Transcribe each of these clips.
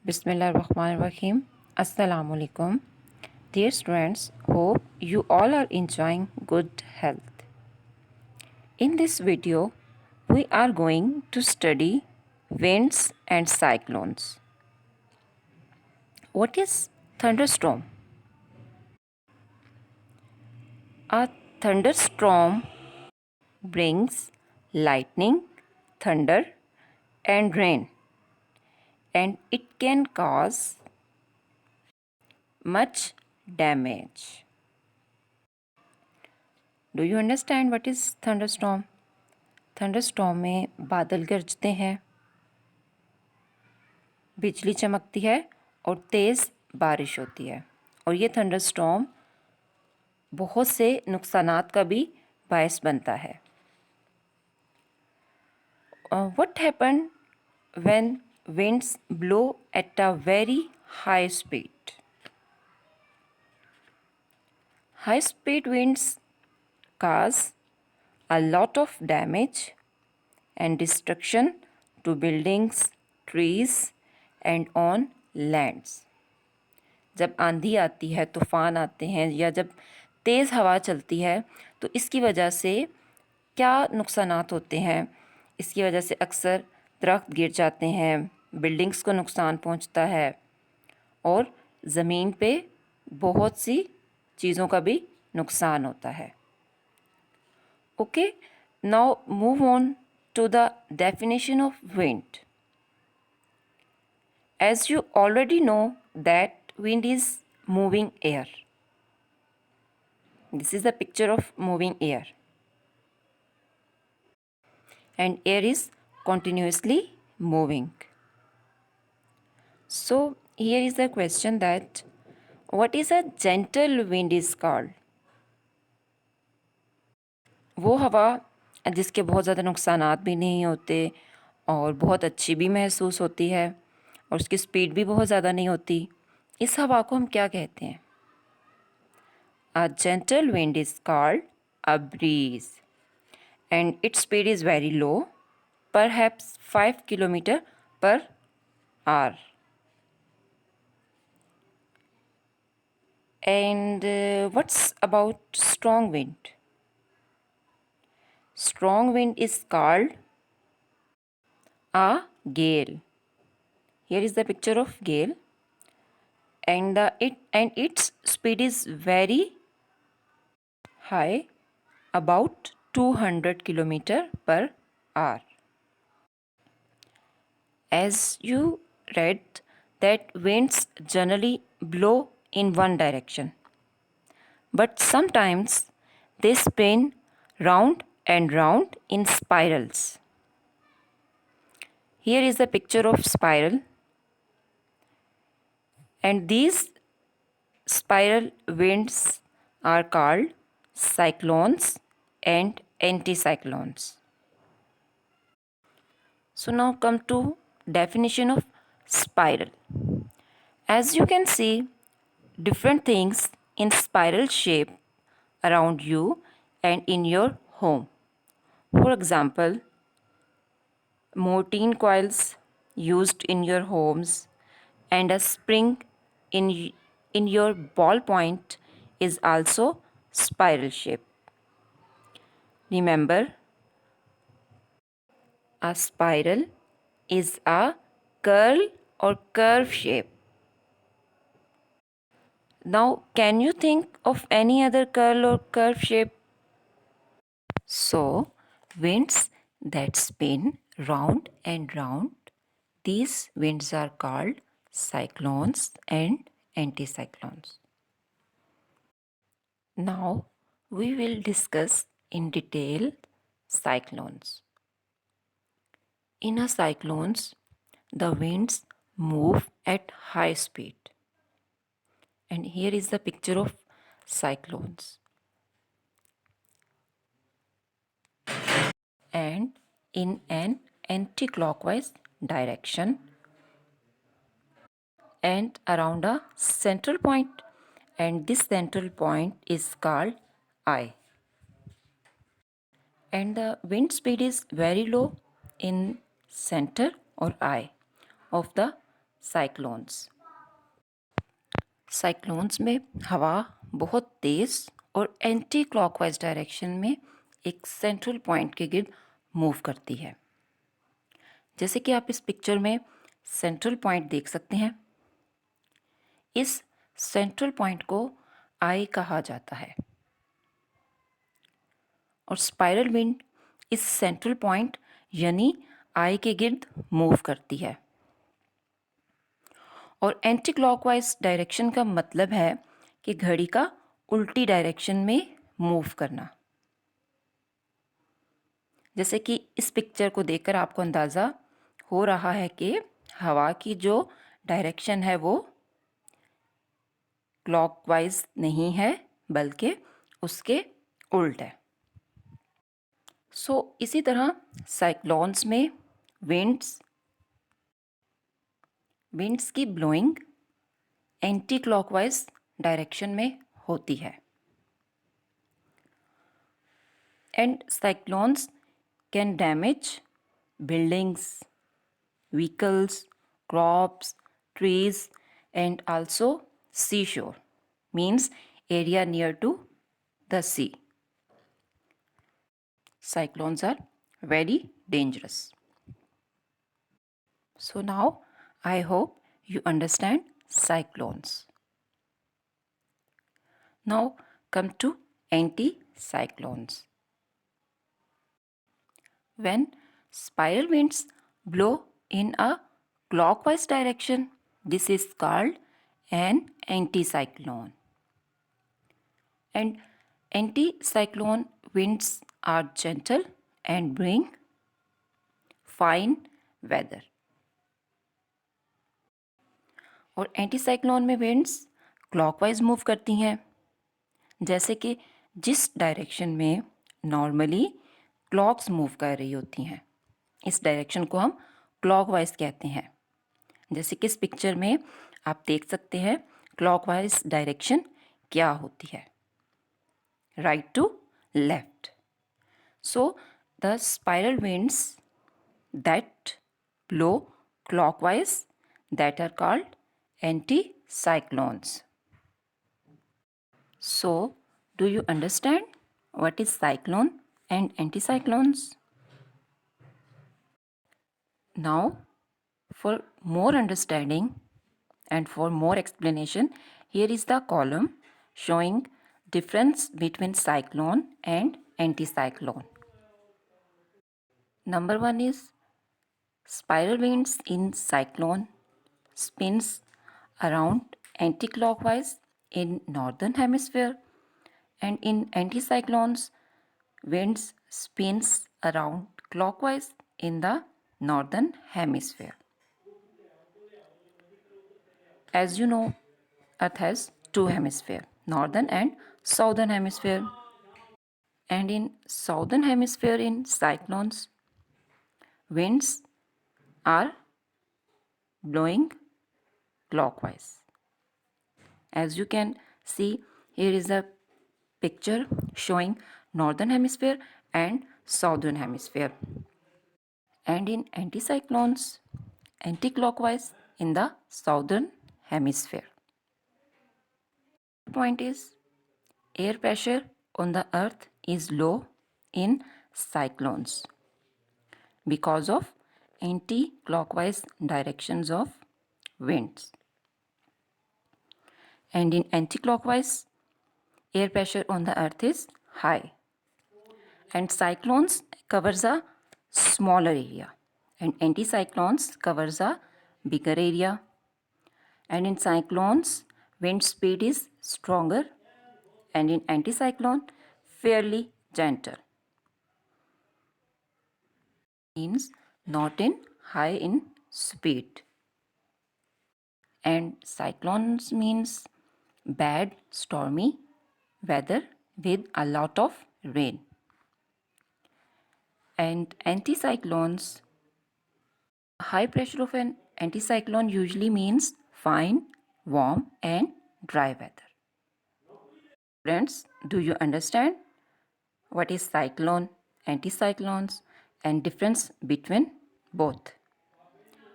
Bismillahirrahmanirrahim. Assalamu alaikum. Dear students, hope you all are enjoying good health. In this video, we are going to study winds and cyclones. What is thunderstorm? A thunderstorm brings lightning, thunder, and rain, and it can cause much damage. Do you understand what is thunderstorm? Thunderstorm में बादल गरजते हैं, बिजली चमकती है और तेज़ बारिश होती है, और ये थंडरस्टॉर्म बहुत से नुकसानात का भी बायस बनता है. What happen when winds blow at a very high speed? High speed winds cause a lot of damage and destruction to buildings, trees and on lands. जब आंधी आती है, तूफ़ान आते हैं या जब तेज़ हवा चलती है तो इसकी वजह से क्या नुकसानात होते हैं. इसकी वजह से अक्सर दरख्त गिर जाते हैं, बिल्डिंग्स को नुकसान पहुंचता है और ज़मीन पे बहुत सी चीज़ों का भी नुकसान होता है. Okay, now move on to the definition of wind. As you already know that wind is moving air. This is the picture of moving air. And air is continuously moving. So here is the question that what is a gentle wind is called? वो हवा जिसके बहुत ज़्यादा नुकसानात भी नहीं होते और बहुत अच्छी भी महसूस होती है और उसकी स्पीड भी बहुत ज़्यादा नहीं होती, इस हवा को हम क्या कहते हैं? A gentle wind is called a breeze and its speed is very low, perhaps 5 km per hour. And what's about strong wind? Strong wind is called a gale. Here is the picture of gale, and its speed is very high, about 200 km per hour. As you read that winds generally blow in one direction, but sometimes they spin round and round in spirals. Here is the picture of spiral, and these spiral winds are called cyclones and anticyclones. So now come to definition of spiral. As you can see, different things in spiral shape around you and in your home. For example, mortine coils used in your homes and a spring in your ballpoint is also spiral shape. Remember, a spiral is a curl or curve shape. Now, can you think of any other curl or curve shape? So, winds that spin round and round, these winds are called cyclones and anticyclones. Now, we will discuss in detail cyclones. In a cyclones, the winds move at high speed. And here is the picture of cyclones. And in an anti-clockwise direction and around a central point, and this central point is called I. And the wind speed is very low in center or I of the cyclones. Cyclones में हवा बहुत तेज़ और anti clockwise direction में एक central point के गिर्द move करती है। जैसे कि आप इस पिक्चर में सेंट्रल पॉइंट देख सकते हैं। इस सेंट्रल पॉइंट को आई कहा जाता है और स्पाइरल विंड इस सेंट्रल पॉइंट यानी आई के गिर्द मूव करती है। और एंटी क्लॉकवाइज डायरेक्शन का मतलब है कि घड़ी का उल्टी डायरेक्शन में मूव करना। जैसे कि इस पिक्चर को देखकर आपको अंदाज़ा हो रहा है कि हवा की जो डायरेक्शन है वो क्लॉकवाइज नहीं है बल्कि उसके उल्ट है। इसी तरह साइक्लोन्स में विंड्स की ब्लोइंग एंटी क्लॉकवाइज डायरेक्शन में होती है। And cyclones can damage buildings, vehicles, crops, trees, and also seashore, means area near to the sea. Cyclones are very dangerous. So now I hope you understand cyclones. Now come to anticyclones. When spiral winds blow in a clockwise direction, this is called an anticyclone. And anticyclone winds are gentle and bring fine weather. और anticyclone में winds clockwise move करती हैं, जैसे कि जिस direction में normally clocks move कर रही होती हैं, इस डायरेक्शन को हम क्लॉकवाइज कहते हैं। जैसे कि इस पिक्चर में आप देख सकते हैं क्लॉकवाइज डायरेक्शन क्या होती है, right to left. So the spiral winds that blow clockwise that are called anticyclones. So do you understand what is cyclone and anticyclones? Now for more understanding and for more explanation, here is the column showing difference between cyclone and anticyclone. Number 1 is spiral winds in cyclone spins around anticlockwise in northern hemisphere, and in anticyclones winds spins around clockwise in the northern hemisphere. As you know, Earth has two hemispheres, northern and southern hemisphere. And in southern hemisphere in cyclones, winds are blowing clockwise. As you can see, here is a picture showing northern hemisphere and southern hemisphere. And in anticyclones, anticlockwise in the southern hemisphere. Point is, air pressure on the earth is low in cyclones because of anti-clockwise directions of winds. And in anti-clockwise, air pressure on the earth is high. And cyclones covers a smaller area and anticyclones covers a bigger area. And in cyclones, wind speed is stronger, and in anticyclone, fairly gentle. Means not in high in speed. And cyclones means bad stormy weather with a lot of rain. And anticyclones, high pressure of an anticyclone usually means fine, warm and dry weather. Friends, do you understand what is cyclone, anticyclones and difference between both?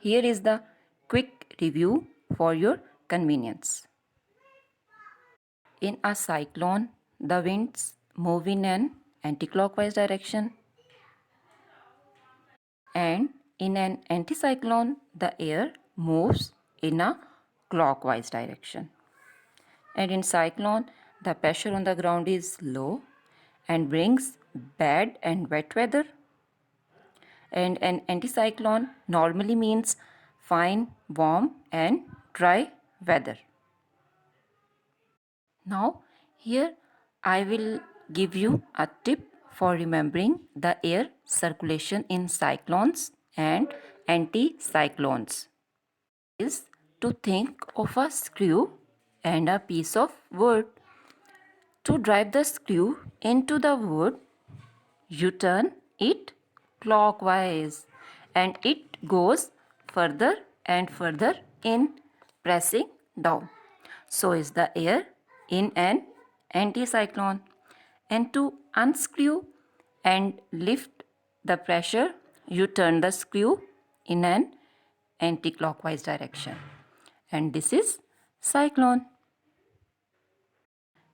Here is the quick review for your convenience. In a cyclone, the winds move in an anticlockwise direction, and in an anticyclone, the air moves in a clockwise direction. And in cyclone, the pressure on the ground is low and brings bad and wet weather. And an anticyclone normally means fine, warm, and dry weather. Now, here I will give you a tip for remembering the air circulation in cyclones and anticyclones. Is to think of a screw and a piece of wood. To drive the screw into the wood, you turn it clockwise and it goes further and further in, pressing down. So is the air in an anticyclone. And to unscrew and lift the pressure, you turn the screw in an anti-clockwise direction. And this is cyclone.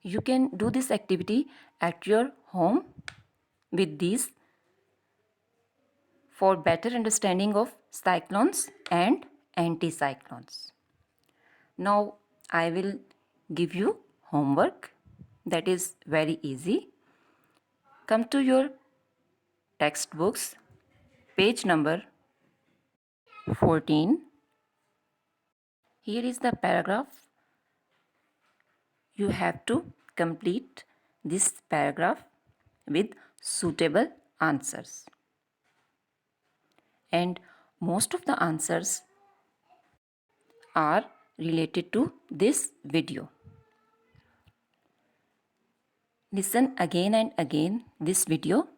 You can do this activity at your home with these for better understanding of cyclones and anticyclones. Now I will give you homework that is very easy. Come to your textbooks, page number 14. Here is the paragraph. You have to complete this paragraph with suitable answers. And most of the answers are related to this video. Listen again and again this video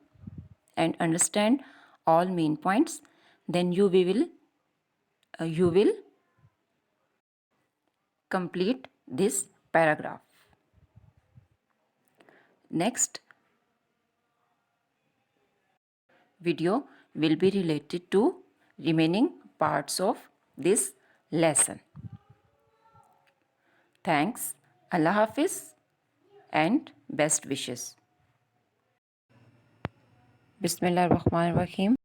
and understand all main points. Then you will complete this paragraph. Next video will be related to remaining parts of this lesson. Thanks. Allah Hafiz and best wishes. Bismillahirrahmanirrahim.